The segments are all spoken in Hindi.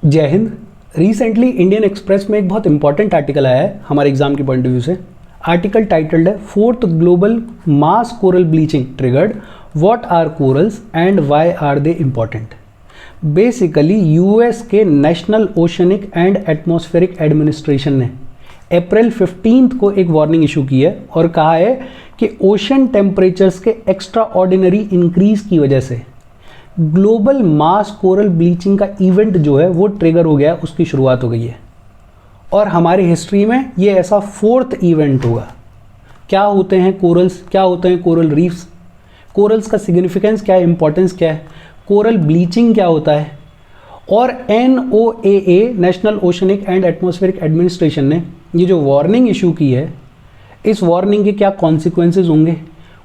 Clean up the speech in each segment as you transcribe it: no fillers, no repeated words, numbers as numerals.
जय हिंद। रिसेंटली इंडियन एक्सप्रेस में एक बहुत इंपॉर्टेंट आर्टिकल आया है हमारे एग्जाम के पॉइंट ऑफ व्यू से। आर्टिकल टाइटल्ड है fourth global mass coral bleaching triggered, what are corals and why are they important. Basically US के national oceanic and atmospheric administration ने अप्रैल 15 को एक वार्निंग इशू की है और कहा है कि ओशन टेम्परेचर्स के एक्स्ट्रा ऑर्डिनरी इंक्रीज की वजह से ग्लोबल मास कोरल ब्लीचिंग का इवेंट जो है वो ट्रिगर हो गया, उसकी शुरुआत हो गई है और हमारी हिस्ट्री में ये ऐसा फोर्थ इवेंट होगा। क्या होते हैं कोरल्स, क्या होते हैं कोरल रीफ्स, कोरल्स का सिग्निफिकेंस क्या है, इंपॉर्टेंस क्या है, कोरल ब्लीचिंग क्या होता है। और NOAA national oceanic and atmospheric administration ने ये जो वार्निंग इशू की है, इस वार्निंग के क्या कॉन्सिक्वेंसेज होंगे,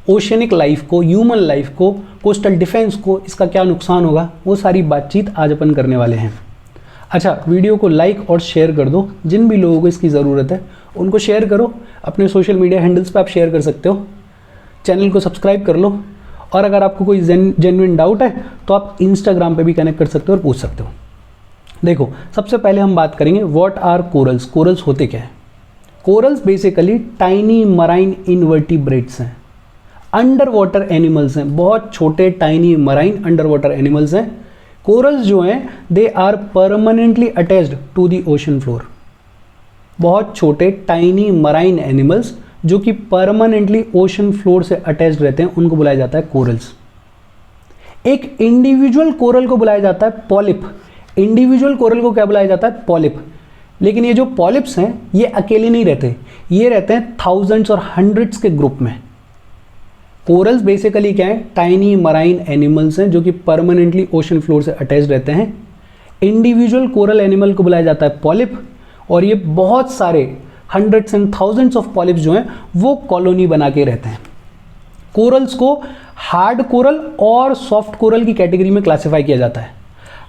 ओशनिक लाइफ को, ह्यूमन लाइफ को, कोस्टल डिफेंस को इसका क्या नुकसान होगा, वो सारी बातचीत आज अपन करने वाले हैं। अच्छा, वीडियो को लाइक और शेयर कर दो, जिन भी लोगों को इसकी ज़रूरत है उनको शेयर करो, अपने सोशल मीडिया हैंडल्स पे आप शेयर कर सकते हो। चैनल को सब्सक्राइब कर लो और अगर आपको कोई जेन्युइन डाउट है तो आप इंस्टाग्राम पे भी कनेक्ट कर सकते हो और पूछ सकते हो। देखो, सबसे पहले हम बात करेंगे व्हाट आर कोरल्स। कोरल्स होते क्या है? Corals basically tiny marine invertebrates हैं, अंडर वाटर एनिमल्स हैं, बहुत छोटे tiny marine under water animals हैं। कोरल्स जो हैं they are permanently attached to the ocean floor. बहुत छोटे टाइनी मराइन एनिमल्स जो कि परमानेंटली ओशन फ्लोर से अटैच्ड रहते हैं उनको बुलाया जाता है कोरल्स। एक इंडिविजुअल कोरल को बुलाया जाता है पॉलिप। इंडिविजुअल कोरल को क्या बुलाया जाता है? पॉलिप। लेकिन ये जो पॉलिप्स हैं ये अकेले नहीं रहते, ये रहते हैं थाउजेंड्स और हंड्रेड्स के ग्रुप में। कोरल्स बेसिकली क्या है? टाइनी मराइन एनिमल्स हैं जो कि परमानेंटली ओशन फ्लोर से अटैच रहते हैं। इंडिविजुअल कोरल एनिमल को बुलाया जाता है पॉलिप और ये बहुत सारे hundreds and thousands of polyps जो हैं वो कॉलोनी बना के रहते हैं। कोरल्स को हार्ड कोरल और सॉफ्ट कोरल की कैटेगरी में क्लासिफाई किया जाता है।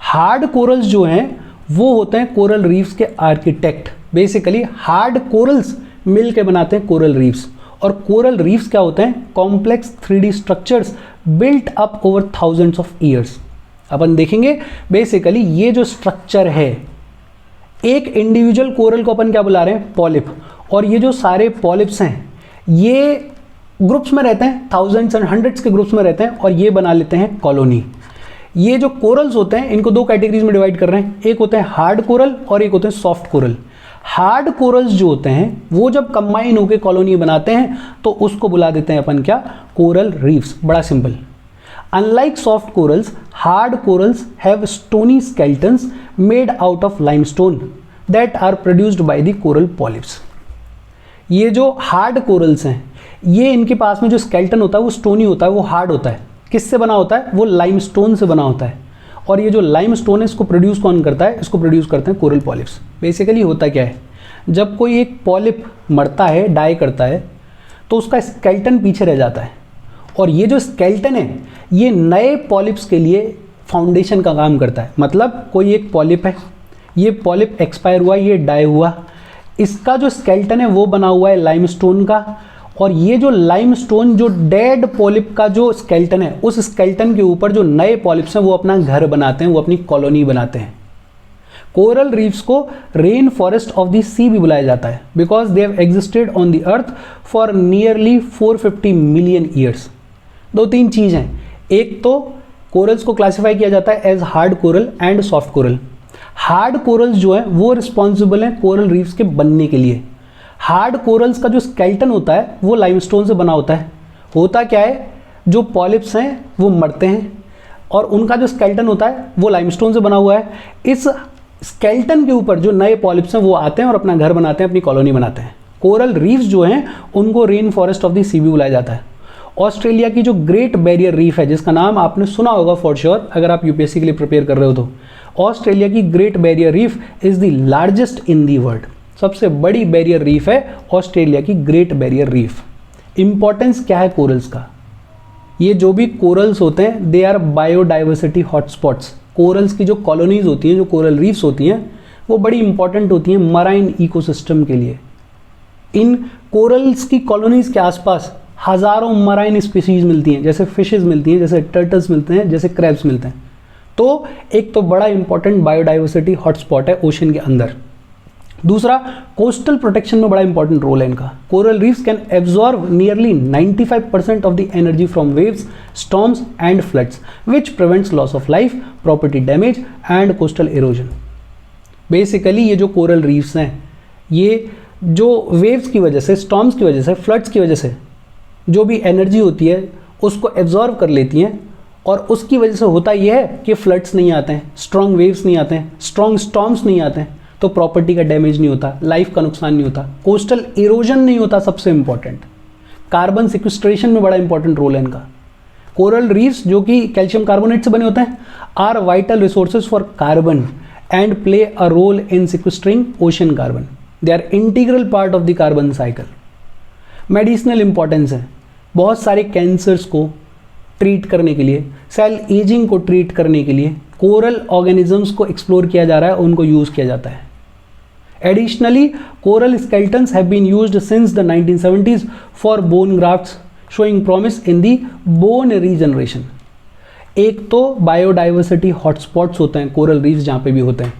हार्ड कोरल्स जो हैं वो होते हैं कोरल रीफ्स के आर्किटेक्ट। बेसिकली हार्ड कोरल्स मिल के बनाते हैं कोरल रीफ्स। और कोरल रीफ्स क्या होते हैं? Complex 3D structures built up over thousands of years. अपन देखेंगे बेसिकली ये जो स्ट्रक्चर है, एक इंडिविजुअल कोरल को अपन क्या बुला रहे हैं? पॉलिप। और ये जो सारे पॉलिप्स हैं ये ग्रुप्स में रहते हैं, थाउजेंड्स एंड हंड्रेड्स के ग्रुप्स में रहते हैं और ये बना लेते हैं कॉलोनी। ये जो कोरल्स होते हैं इनको दो कैटेगरीज में डिवाइड कर रहे हैं, एक होते हैं हार्ड कोरल और एक होते हैं सॉफ्ट कोरल। हार्ड कोरल्स जो होते हैं वो जब कंबाइन होकर कॉलोनी बनाते हैं तो उसको बुला देते हैं अपन क्या? Coral reefs. बड़ा simple. Unlike soft corals, hard corals have stony skeletons made out of limestone that are produced by the coral polyps. ये जो हार्ड कोरल्स हैं ये इनके पास में जो स्केलेटन होता है वो स्टोनी होता है, वो हार्ड होता है। किससे बना होता है? वो लाइमस्टोन से बना होता है। और ये जो लाइमस्टोन है इसको प्रोड्यूस कौन करता है? इसको प्रोड्यूस करते हैं कोरल पॉलिप्स। बेसिकली होता क्या है, जब कोई एक पॉलिप मरता है, डाई करता है, तो उसका स्केलेटन पीछे रह जाता है और ये जो स्केलेटन है ये नए पॉलिप्स के लिए फाउंडेशन का काम करता है। मतलब कोई एक पॉलिप है, ये पॉलिप एक्सपायर हुआ, ये डाई हुआ, इसका जो स्केलेटन है वो बना हुआ है लाइमस्टोन का और ये जो लाइमस्टोन जो डेड पॉलिप का जो स्केलेटन है उस स्केलेटन के ऊपर जो नए पॉलिप्स हैं वो अपना घर बनाते हैं, वो अपनी कॉलोनी बनाते हैं। कोरल रीफ्स को रेन फॉरेस्ट ऑफ द सी भी बुलाया जाता है because they have existed on the earth for nearly 450 million years. दो तीन चीज़ हैं, एक तो कोरल्स को क्लासिफाई किया जाता है as hard coral and soft coral. Hard corals जो है वो रिस्पॉन्सिबल हैं कोरल रीफ्स के बनने के लिए। हार्ड कोरल्स का जो स्केलेटन होता है वो लाइमस्टोन से बना होता है। होता क्या है, जो पॉलिप्स हैं वो मरते हैं और उनका जो स्केलेटन होता है वो लाइमस्टोन से बना हुआ है। इस स्केलेटन के ऊपर जो नए पॉलिप्स हैं वो आते हैं और अपना घर बनाते हैं, अपनी कॉलोनी बनाते हैं। कोरल रीफ्स जो हैं उनको रेन फॉरेस्ट ऑफ द सी भी बुलाया जाता है। ऑस्ट्रेलिया की जो ग्रेट बैरियर रीफ है जिसका नाम आपने सुना होगा फॉर श्योर अगर आप यूपीएससी के लिए प्रिपेयर कर रहे हो तो, ऑस्ट्रेलिया की great barrier reef is the largest in the world. सबसे बड़ी बैरियर रीफ है ऑस्ट्रेलिया की ग्रेट बैरियर रीफ। इंपॉर्टेंस क्या है कोरल्स का? ये जो भी कोरल्स होते हैं they are biodiversity hotspots. Corals की जो कॉलोनीज होती हैं, जो कोरल रीफ्स होती हैं वो बड़ी इंपॉर्टेंट होती हैं मराइन इकोसिस्टम के लिए। इन कोरल्स की कॉलोनीज के आसपास हज़ारों मराइन स्पीसीज मिलती हैं, जैसे फिशेस मिलती हैं, जैसे टर्टल्स मिलते हैं, जैसे क्रैब्स मिलते हैं। तो एक तो बड़ा इंपॉर्टेंट बायोडाइवर्सिटी हॉटस्पॉट है ओशन के अंदर। दूसरा, कोस्टल प्रोटेक्शन में बड़ा इंपॉर्टेंट रोल है इनका। Coral reefs can absorb nearly 95% of the energy from waves, storms and floods which prevents loss of life, property damage and coastal erosion. Basically ये जो कोरल रीफ्स हैं, ये जो वेव्स की वजह से, स्टॉर्म्स की वजह से, फ्लड्स की वजह से जो भी एनर्जी होती है उसको एब्जॉर्ब कर लेती हैं, और उसकी वजह से होता यह है कि फ्लड्स नहीं आते हैं, स्ट्रॉन्ग वेव्स नहीं आते हैं, स्ट्रॉन्ग स्टॉर्म्स नहीं आते हैं, तो प्रॉपर्टी का डैमेज नहीं होता, लाइफ का नुकसान नहीं होता, कोस्टल इरोजन नहीं होता। सबसे इंपॉर्टेंट कार्बन सिक्विस्ट्रेशन में बड़ा इंपॉर्टेंट रोल है इनका। कोरल रीफ्स जो कि कैल्शियम कार्बोनेट से बने होते हैं are vital resources for carbon and play a role in sequestering ocean carbon. They are integral part of the carbon cycle. Medicinal importance है, बहुत सारे कैंसर्स को ट्रीट करने के लिए, सेल एजिंग को ट्रीट करने के लिए कोरल ऑर्गेनिजम्स को एक्सप्लोर किया जा रहा है, उनको यूज किया जाता है। Additionally, coral skeletons have been used since the 1970s for bone grafts, showing promise in the bone regeneration. एक तो बायोडाइवर्सिटी हॉटस्पॉट्स होते हैं कोरल रीफ्स जहाँ पे भी होते हैं,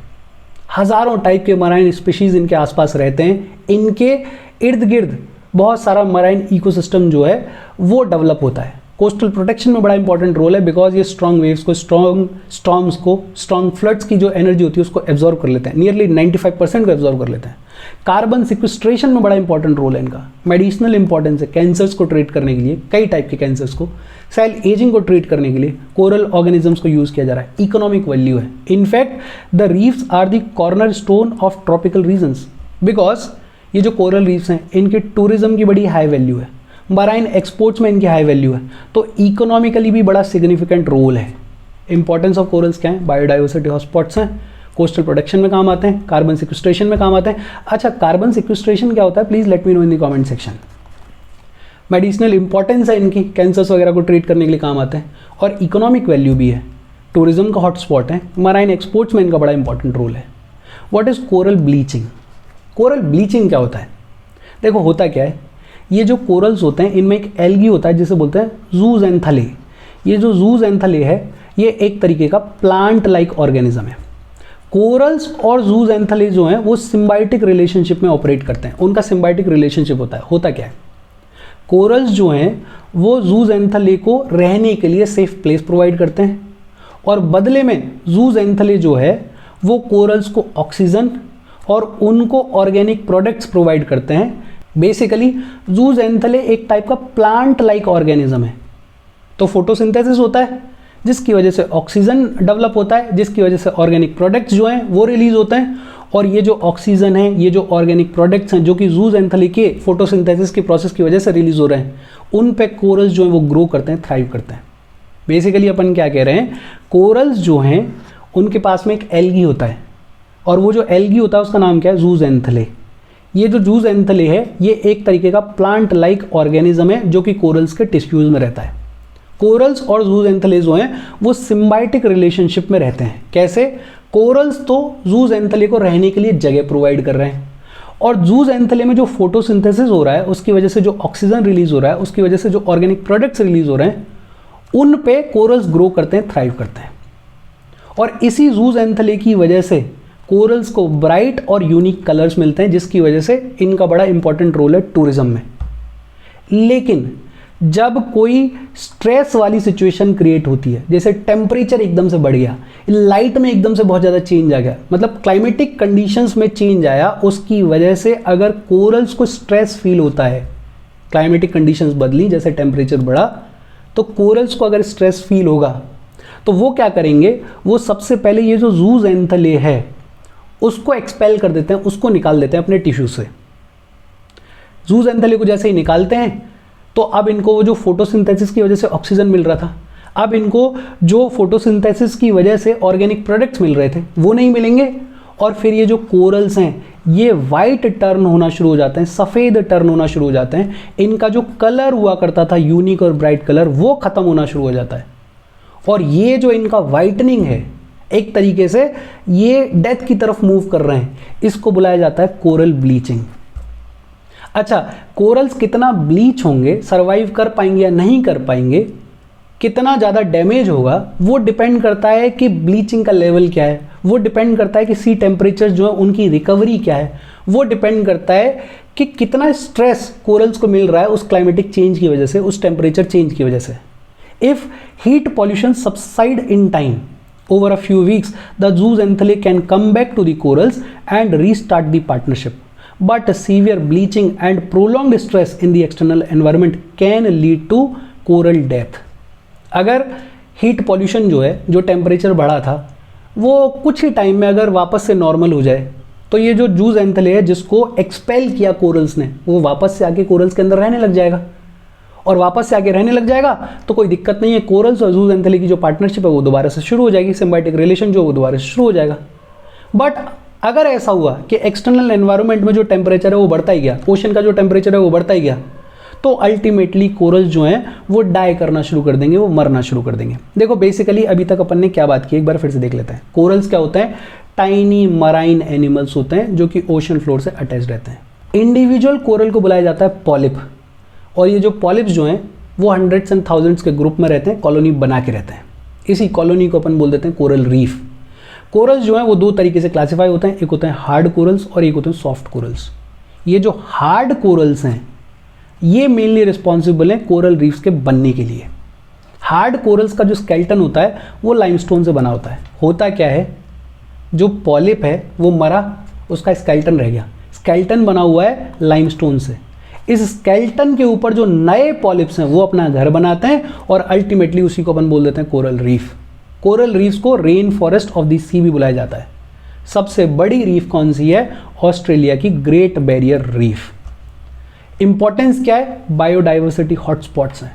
हजारों टाइप के मराइन स्पीशीज इनके आसपास रहते हैं, इनके इर्द गिर्द बहुत सारा मराइन इकोसिस्टम जो है वो डेवलप होता है। कोस्टल प्रोटेक्शन में बड़ा इंपॉर्टेंट रोल है बिकॉज ये स्ट्रॉन्ग वेव्स को, स्ट्रॉन्ग स्टॉर्म्स को, स्ट्रॉन्ग फ्लड्स की जो एनर्जी होती है उसको एब्जॉर्व कर लेते हैं, नियरली 95% को एब्जॉर्व कर लेते हैं। कार्बन सिक्विस्ट्रेशन में बड़ा इंपॉर्टेंट रोल है इनका। मेडिसिनल इंपॉर्टेंस है, कैंसर्स को ट्रीट करने के लिए, कई टाइप के कैंसर्स को, सेल एजिंग को ट्रीट करने के लिए कोरल ऑर्गेनिजम्स को यूज किया जा रहा है। इकोनॉमिक वैल्यू है, in fact the reefs are the corner stone of tropical regions because ये जो कोरल रीफ्स हैं इनके टूरिज्म की बड़ी हाई वैल्यू है, मराइन एक्सपोर्ट्स में इनकी हाई वैल्यू है, तो इकोनॉमिकली भी बड़ा सिग्निफिकेंट रोल है। इंपॉर्टेंस ऑफ कोरल्स क्या है? बायोडाइवर्सिटी हॉटस्पॉट्स हैं, कोस्टल प्रोटेक्शन में काम आते हैं, कार्बन सिक्विस्ट्रेशन में काम आते हैं। अच्छा, कार्बन सिक्विस्ट्रेशन क्या होता है? Please let me know in the comment section. Medicinal importance है इनकी, कैंसर्स वगैरह को ट्रीट करने के लिए काम आते हैं, और इकोनॉमिक वैल्यू भी है, टूरिज्म का हॉटस्पॉट है, मराइन एक्सपोर्ट्स में इनका बड़ा इंपॉर्टेंट रोल है। What is coral bleaching? Coral bleaching क्या होता है? देखो होता क्या है, ये जो कोरल्स होते हैं इनमें एक एल्गी होता है जिसे बोलते हैं जूज़ैंथले। ये जो जूज़ैंथले है ये एक तरीके का प्लांट लाइक ऑर्गेनिज्म है। कोरल्स और जूज़ैंथले जो हैं वो सिम्बायोटिक रिलेशनशिप में ऑपरेट करते हैं, उनका सिम्बायोटिक रिलेशनशिप होता है। होता क्या है, कोरल्स जो हैं वो जूज़ैंथले को रहने के लिए सेफ प्लेस प्रोवाइड करते हैं, और बदले में जूज़ैंथले जो है वो कोरल्स को ऑक्सीजन और उनको ऑर्गेनिक प्रोडक्ट्स प्रोवाइड करते हैं। बेसिकली जूज़ैंथले एक टाइप का प्लांट लाइक ऑर्गेनिज्म है, तो फोटोसिंथेसिस होता है जिसकी वजह से ऑक्सीजन डेवलप होता है, जिसकी वजह से ऑर्गेनिक प्रोडक्ट्स जो हैं वो रिलीज होते हैं, और ये जो ऑक्सीजन है, ये जो ऑर्गेनिक प्रोडक्ट्स हैं जो कि जूज़ैंथले के फोटोसिंथेसिस की प्रोसेस की वजह से रिलीज हो रहे हैं, उन पे कोरल्स जो हैं वो ग्रो करते हैं, थ्राइव करते हैं। बेसिकली अपन क्या कह रहे हैं, कोरल्स जो हैं उनके पास में एक एल्गी होता है, और वो जो एल्गी होता है उसका नाम क्या है? जूज़ैंथले। ये जो जूज़ैंथले है ये एक तरीके का प्लांट लाइक ऑर्गेनिज्म है जो कि कोरल्स के टिश्यूज में रहता है। कोरल्स और जूज़ैंथले जो हैं वो सिम्बायोटिक रिलेशनशिप में रहते हैं। कैसे? कोरल्स तो जूज़ैंथले को रहने के लिए जगह प्रोवाइड कर रहे हैं, और जूज़ैंथले में जो फोटोसिंथेसिस हो रहा है उसकी वजह से जो ऑक्सीजन रिलीज हो रहा है, उसकी वजह से जो ऑर्गेनिक प्रोडक्ट्स रिलीज हो रहे हैं, उन पे कोरल्स ग्रो करते हैं, थ्राइव करते हैं। और इसी जूज़ैंथले की वजह से कोरल्स को ब्राइट और यूनिक कलर्स मिलते हैं, जिसकी वजह से इनका बड़ा इंपॉर्टेंट रोल है टूरिज्म में। लेकिन जब कोई स्ट्रेस वाली सिचुएशन क्रिएट होती है, जैसे टेम्परेचर एकदम से बढ़ गया, लाइट में एकदम से बहुत ज़्यादा चेंज आ गया, मतलब क्लाइमेटिक कंडीशंस में चेंज आया, उसकी वजह से अगर कोरल्स को स्ट्रेस फील होता है, क्लाइमेटिक कंडीशंस बदली, जैसे टेम्परेचर बढ़ा, तो कोरल्स को अगर स्ट्रेस फील होगा तो वो क्या करेंगे, वो सबसे पहले ये जो जूज़ैंथले है उसको एक्सपेल कर देते हैं, उसको निकाल देते हैं अपने टिश्यू से। जूज़ैंथले को जैसे ही निकालते हैं तो अब इनको वो जो फोटोसिंथेसिस की वजह से ऑक्सीजन मिल रहा था, अब इनको जो फोटोसिंथेसिस की वजह से ऑर्गेनिक प्रोडक्ट्स मिल रहे थे वो नहीं मिलेंगे, और फिर ये जो कोरल्स हैं ये वाइट टर्न होना शुरू हो जाते हैं, सफ़ेद टर्न होना शुरू हो जाते हैं, इनका जो कलर हुआ करता था यूनिक और ब्राइट कलर वो ख़त्म होना शुरू हो जाता है, और ये जो इनका वाइटनिंग है एक तरीके से ये डेथ की तरफ मूव कर रहे हैं, इसको बुलाया जाता है कोरल ब्लीचिंग। अच्छा, कोरल्स कितना ब्लीच होंगे, सर्वाइव कर पाएंगे या नहीं कर पाएंगे, कितना ज़्यादा डैमेज होगा वो डिपेंड करता है कि ब्लीचिंग का लेवल क्या है, वो डिपेंड करता है कि सी टेम्परेचर जो है उनकी रिकवरी क्या है, वो डिपेंड करता है कि कितना स्ट्रेस कोरल्स को मिल रहा है उस क्लाइमेटिक चेंज की वजह से, उस टेम्परेचर चेंज की वजह से। If heat pollution subside in time over a few weeks, the zooxanthellae can come back to the corals and restart the partnership. But severe bleaching and prolonged stress in the external environment can lead to coral death. अगर हीट पॉल्यूशन जो है, जो टेम्परेचर बढ़ा था, वो कुछ ही टाइम में अगर वापस से नॉर्मल हो जाए तो ये जो zooxanthellae है जिसको एक्सपेल किया कोरल्स ने, वो वापस से आके कोरल्स के अंदर रहने लग जाएगा। और वापस से आके रहने लग जाएगा तो कोई दिक्कत नहीं है, कोरल्स और zooxanthellae की जो पार्टनरशिप है वो दोबारा से शुरू हो जाएगी, सिम्बायोटिक रिलेशन जो वो दोबारा से शुरू हो जाएगा। बट अगर ऐसा हुआ कि एक्सटर्नल एनवायरनमेंट में जो टेम्परेचर है वो बढ़ता ही गया, ओशन का जो टेम्परेचर है वो बढ़ता ही गया, तो अल्टीमेटली कोरल्स जो हैं वो डाई करना शुरू कर देंगे, वो मरना शुरू कर देंगे। देखो बेसिकली अभी तक अपन ने क्या बात की, एक बार फिर से देख लेते हैं। कोरल्स क्या होते हैं? टाइनी मराइन एनिमल्स होते हैं जो कि ओशन फ्लोर से अटैच रहते हैं। इंडिविजुअल कोरल को बुलाया जाता है पॉलिप, और ये जो पॉलिप्स जो हैं वो हंड्रेड्स एंड थाउजेंड्स के ग्रुप में रहते हैं, कॉलोनी बना के रहते हैं। इसी कॉलोनी को अपन बोल देते हैं कोरल रीफ। कोरल्स जो हैं वो दो तरीके से क्लासीफाई होते हैं, एक होते हैं हार्ड कोरल्स और एक होते हैं सॉफ्ट कोरल्स। ये जो हार्ड कोरल्स हैं ये मेनली रिस्पॉन्सिबल हैं कोरल रीफ्स के बनने के लिए। हार्ड कोरल्स का जो स्केल्टन होता है वो लाइमस्टोन से बना होता है। होता क्या है, जो पॉलिप है वो मरा, उसका स्केल्टन रह गया, स्केल्टन बना हुआ है लाइमस्टोन से। इस स्केल्टन के ऊपर जो नए पॉलिप्स हैं वो अपना घर बनाते हैं और अल्टीमेटली उसी को अपन बोल देते हैं कोरल रीफ। कोरल रीफ्स को रेन फॉरेस्ट ऑफ द सी भी बुलाया जाता है। सबसे बड़ी रीफ कौन सी है? ऑस्ट्रेलिया की ग्रेट बैरियर रीफ। इंपॉर्टेंस क्या है? बायोडाइवर्सिटी हॉटस्पॉट्स हैं,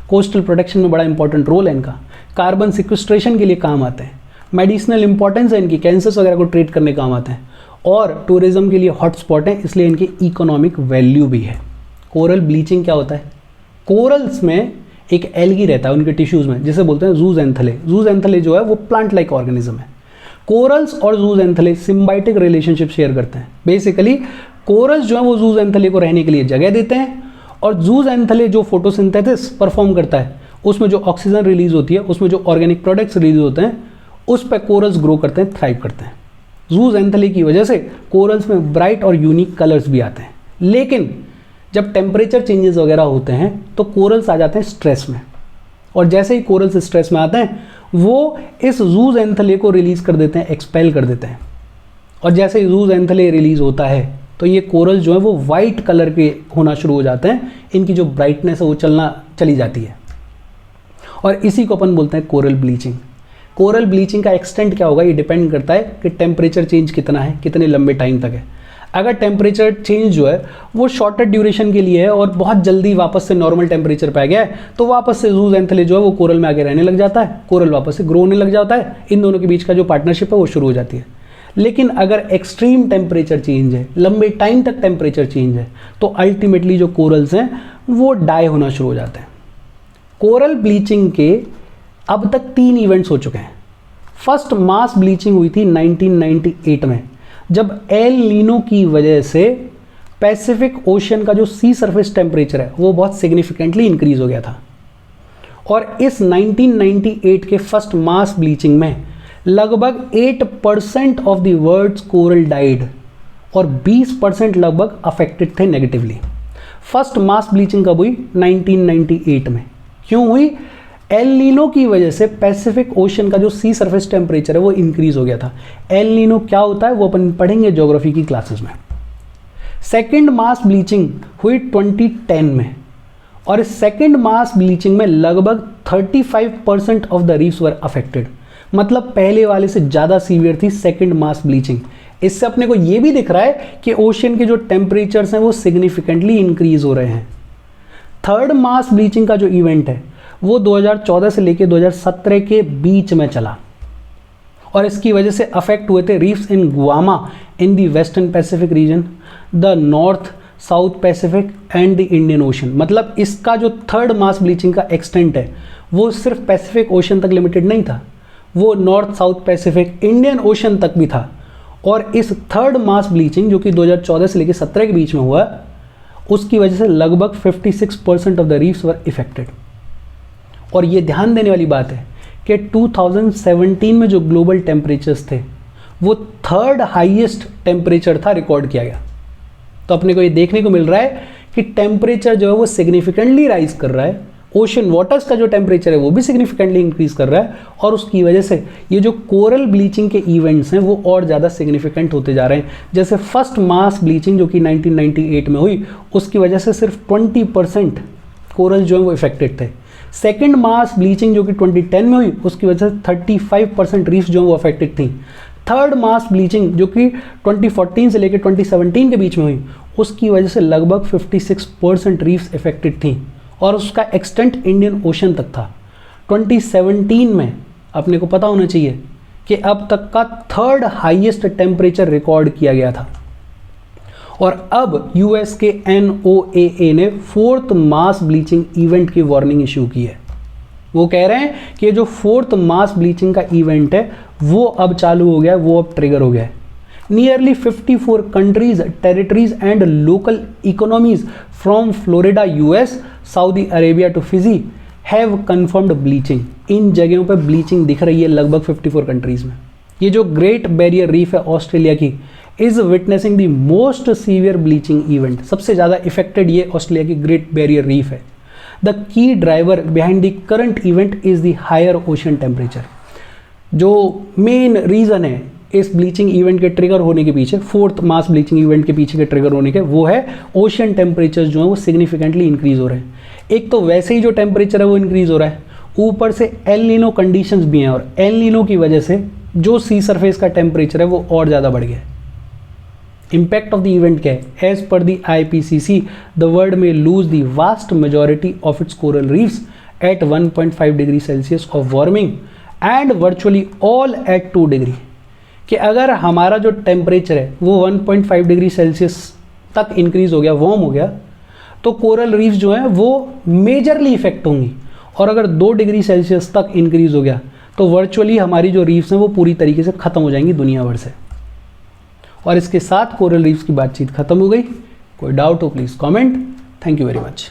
कोस्टल प्रोटेक्शन में बड़ा इंपॉर्टेंट रोल है इनका, कार्बन सिक्वेस्ट्रेशन के लिए काम आते हैं, मेडिसिनल इंपॉर्टेंस है इनकी, कैंसर्स वगैरह को ट्रीट करने काम आते हैं, और टूरिज्म के लिए हॉटस्पॉट है, इसलिए इनकी इकोनॉमिक वैल्यू भी है। कोरल ब्लीचिंग क्या होता है? कोरल्स में एक एल्गी रहता है उनके टिश्यूज में, जिसे बोलते हैं zooxanthellae। zooxanthellae जो है वो प्लांट लाइक ऑर्गेनिज्म है। कोरल्स और zooxanthellae सिम्बायोटिक रिलेशनशिप शेयर करते हैं। बेसिकली कोरल्स जो है वो zooxanthellae को रहने के लिए जगह देते हैं, और zooxanthellae जो फोटोसिंथेसिस परफॉर्म करता है उसमें जो ऑक्सीजन रिलीज होती है, उसमें जो ऑर्गेनिक प्रोडक्ट्स रिलीज होते हैं, उस पर कोरल्स ग्रो करते हैं, थ्राइव करते हैं। zooxanthellae की वजह से कोरल्स में ब्राइट और यूनिक कलर्स भी आते हैं। लेकिन जब टेम्परेचर चेंजेस वगैरह होते हैं तो कोरल्स आ जाते हैं स्ट्रेस में, और जैसे ही कोरल्स स्ट्रेस में आते हैं वो इस zooxanthellae को रिलीज़ कर देते हैं, एक्सपेल कर देते हैं। और जैसे ही zooxanthellae रिलीज़ होता है तो ये कोरल्स जो है वो वाइट कलर के होना शुरू हो जाते हैं, इनकी जो ब्राइटनेस है वो चली जाती है, और इसी को अपन बोलते हैं कोरल ब्लीचिंग। कोरल ब्लीचिंग का एक्सटेंट क्या होगा, ये डिपेंड करता है कि टेम्परेचर चेंज कितना है, कितने लंबे टाइम तक है। अगर टेम्परेचर चेंज जो है वो शॉर्टर ड्यूरेशन के लिए है और बहुत जल्दी वापस से नॉर्मल टेम्परेचर पे आ गया है, तो वापस से zooxanthellae जो है वो कोरल में आके रहने लग जाता है, कोरल वापस से ग्रो होने लग जाता है, इन दोनों के बीच का जो पार्टनरशिप है वो शुरू हो जाती है। लेकिन अगर एक्सट्रीम टेम्परेचर चेंज है, लंबे टाइम तक टेम्परेचर चेंज है, तो अल्टीमेटली जो कोरल्स हैं वो डाई होना शुरू हो जाते हैं। कोरल ब्लीचिंग के अब तक 3 इवेंट्स हो चुके हैं। फर्स्ट मास ब्लीचिंग हुई थी 1998 में, जब एल नीनो की वजह से पैसिफिक ओशन का जो सी सरफेस टेम्परेचर है वो बहुत सिग्निफिकेंटली इंक्रीज हो गया था। और इस 1998 के फर्स्ट मास ब्लीचिंग में लगभग 8% of the world's coral died, और 20% लगभग अफेक्टेड थे नेगेटिवली। फर्स्ट मास ब्लीचिंग कब हुई? 1998 में। क्यों हुई? एल नीनो की वजह से पैसिफिक ओशन का जो सी सरफेस टेम्परेचर है वो इंक्रीज हो गया था। एल नीनो क्या होता है वो अपन पढ़ेंगे ज्योग्राफी की क्लासेस में। सेकेंड मास ब्लीचिंग हुई 2010 में, और इस सेकेंड मास ब्लीचिंग में लगभग 35% of the reefs were affected. मतलब पहले वाले से ज़्यादा सीवियर थी सेकेंड मास ब्लीचिंग। इससे अपने को ये भी दिख रहा है कि ओशन के जो टेम्परेचर्स हैं वो सिग्निफिकेंटली इंक्रीज हो रहे हैं। थर्ड मास ब्लीचिंग का जो इवेंट है वो 2014 से लेकर 2017 के बीच में चला, और इसकी वजह से अफेक्ट हुए थे reefs in Guam in the western Pacific region, the north south Pacific and the Indian Ocean. मतलब इसका जो थर्ड मास ब्लीचिंग का एक्सटेंट है वो सिर्फ पैसिफिक ओशन तक लिमिटेड नहीं था, वो north south Pacific Indian ocean तक भी था। और इस थर्ड मास ब्लीचिंग जो कि 2014 से लेकर 17 के बीच में हुआ, उसकी वजह से लगभग 56% of the reefs were affected. और ये ध्यान देने वाली बात है कि 2017 में जो ग्लोबल टेम्परेचर्स थे वो थर्ड हाईएस्ट टेम्परेचर था रिकॉर्ड किया गया। तो अपने को ये देखने को मिल रहा है कि टेम्परेचर जो है वो सिग्निफिकेंटली राइज कर रहा है, ओशन वाटर्स का जो टेम्परेचर है वो भी सिग्निफिकेंटली इंक्रीज कर रहा है, और उसकी वजह से ये जो कोरल ब्लीचिंग के इवेंट्स हैं वो और ज़्यादा सिग्निफिकेंट होते जा रहे हैं। जैसे फर्स्ट मास ब्लीचिंग जो कि 1998 में हुई, उसकी वजह से सिर्फ 20% कोरल जो है वो इफेक्टेड थे। सेकेंड मास ब्लीचिंग जो कि 2010 में हुई, उसकी वजह से 35% रीफ जो है वो अफेक्टेड थी। थर्ड मास ब्लीचिंग जो कि 2014 से लेकर 2017 के बीच में हुई, उसकी वजह से लगभग 56% रीफ्स इफेक्टेड थी, और उसका एक्सटेंट इंडियन ओशन तक था। 2017 में अपने को पता होना चाहिए कि अब तक का थर्ड हाईएस्ट टेम्परेचर रिकॉर्ड किया गया था। और अब यूएस के NOAA ने फोर्थ मास ब्लीचिंग इवेंट की वार्निंग इशू की है। वो कह रहे हैं कि ये जो फोर्थ मास ब्लीचिंग का इवेंट है वो अब चालू हो गया है, वो अब ट्रिगर हो गया है। Nearly 54 countries, territories and local economies from Florida US, Saudi Arabia to Fiji have confirmed bleaching. इन जगहों पे ब्लीचिंग दिख रही है लगभग 54 कंट्रीज में। ये जो ग्रेट बैरियर रीफ है ऑस्ट्रेलिया की, is witnessing the most severe bleaching event. सबसे ज़्यादा इफेक्टेड ये ऑस्ट्रेलिया की ग्रेट बैरियर रीफ है। The key driver behind the current event is the higher ocean temperature. जो मेन रीज़न है इस ब्लीचिंग इवेंट के ट्रिगर होने के पीछे, फोर्थ मास ब्लीचिंग इवेंट के पीछे के ट्रिगर होने के, वो है ओशन टेम्परेचर जो है वो सिग्निफिकेंटली इंक्रीज हो रहे हैं। एक तो वैसे ही जो टेम्परेचर है वो इंक्रीज हो रहा है, ऊपर से एल नीनो कंडीशंस भी हैं, और एल नीनो की वजह से जो सी सरफेस का टेम्परेचर है वो और ज़्यादा बढ़ गया है। इम्पैक्ट ऑफ द इवेंट क्या है? As per the IPCC, the world में lose the vast majority of its coral reefs at 1.5 degree Celsius of warming and virtually all at 2 degree. कि अगर हमारा जो टेम्परेचर है वो 1.5 डिग्री सेल्सियस तक इंक्रीज हो गया, वार्म हो गया, तो कोरल रीफ्स जो हैं वो मेजरली इफेक्ट होंगी। और अगर 2 डिग्री सेल्सियस तक इंक्रीज हो गया तो वर्चुअली हमारी जो रीफ्स हैं वो पूरी तरीके से ख़त्म हो जाएंगी दुनिया भर से। और इसके साथ कोरल रीफ्स की बातचीत खत्म हो गई। कोई डाउट हो please comment. Thank you very much.